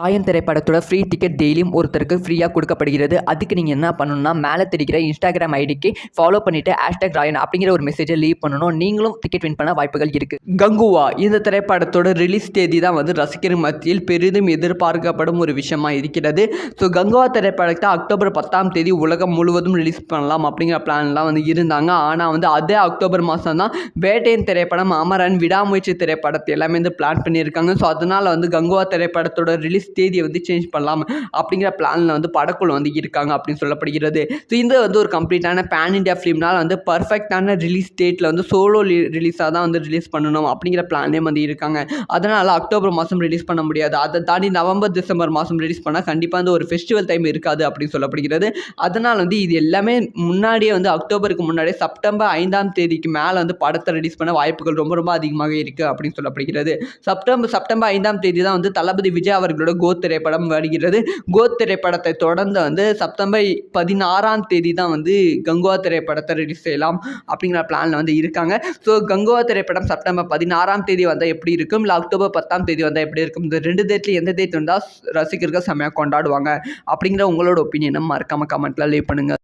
ராயன் திரைப்படத்தோட free ticket டெய்லியும் ஒருத்தருக்கு ஃப்ரீயாக கொடுக்கப்படுகிறது. அதுக்கு நீங்கள் என்ன பண்ணணும்னா, மேலே தெரிகிற இன்ஸ்டாகிராம் ஐடிக்கு ஃபாலோ பண்ணிவிட்டு #ராயன் அப்படிங்கிற ஒரு மெசேஜை லீவ் பண்ணணும். நீங்களும் டிக்கெட் வின் பண்ண வாய்ப்புகள் இருக்குது. கங்குவா இந்த திரைப்படத்தோட ரிலீஸ் தேதி தான் ரசிகர் மத்தியில் பெரிதும் எதிர்பார்க்கப்படும் ஒரு விஷயமா இருக்கிறது. ஸோ கங்குவா திரைப்படத்தை அக்டோபர் 10ஆம் தேதி உலகம் முழுவதும் ரிலீஸ் பண்ணலாம் அப்படிங்கிற பிளான்லாம் இருந்தாங்க. ஆனால் அதே அக்டோபர் மாதம் தான் வேட்டையன் திரைப்படம், அமரன், விடாமுயற்சி திரைப்படத்தை எல்லாமே பிளான் பண்ணியிருக்காங்க. ஸோ அதனால் கங்குவா திரைப்படத்தோட ரிலீஸ் தேதியை சேஞ்ச் பண்ணலாம் அப்படிங்கிற பிளானில் படக்குழு இருக்காங்க அப்படின்னு சொல்லப்படுகிறது. ஸோ இந்த ஒரு கம்ப்ளீட்டான பேன் இண்டியா ஃபிலிம்னால் பர்ஃபெக்டான ரிலீஸ் டேட்டில் சோலோ ரிலீஸாக தான் ரிலீஸ் பண்ணணும் அப்படிங்கிற பிளானே இருக்காங்க. அதனால் அக்டோபர் மாதம் ரிலீஸ் பண்ண முடியாது. அதை தாண்டி நவம்பர் டிசம்பர் மாதம் ரிலீஸ் பண்ணால் கண்டிப்பாக ஒரு ஃபெஸ்டிவல் டைம் இருக்காது அப்படின்னு சொல்லப்படுகிறது. அதனால் இது எல்லாமே முன்னாடியே அக்டோபருக்கு முன்னாடியே செப்டம்பர் 5ஆம் தேதிக்கு மேலே படத்தை ரிலீஸ் பண்ண வாய்ப்புகள் ரொம்ப ரொம்ப அதிகமாக இருக்குது அப்படின்னு சொல்லப்படுகிறது. செப்டம்பர் 5ஆம் தேதி தான் தளபதி விஜய் அவர்களோட கோத் திரைப்படம் வருகிறது. கோத் திரைப்படத்தை தொடர்ந்து செப்டம்பர் 16ஆம் தேதி தான் கங்குவா திரைப்படத்தை ரிலீஸ் செய்யலாம் அப்படிங்கிற பிளானில் இருக்காங்க. ஸோ கங்குவா திரைப்படம் செப்டம்பர் 16ஆம் தேதி வந்தால் எப்படி இருக்கும், இல்லை அக்டோபர் 10ஆம் தேதி வந்தால் எப்படி இருக்கும், இந்த 2 டேட்டில் எந்த டேட் வந்தால் ரசிகர்கள் செம்மையாக கொண்டாடுவாங்க அப்படிங்கிற உங்களோட ஒப்பீனியனை மறக்காமல் கமெண்ட்டில் லீவ் பண்ணுங்கள்.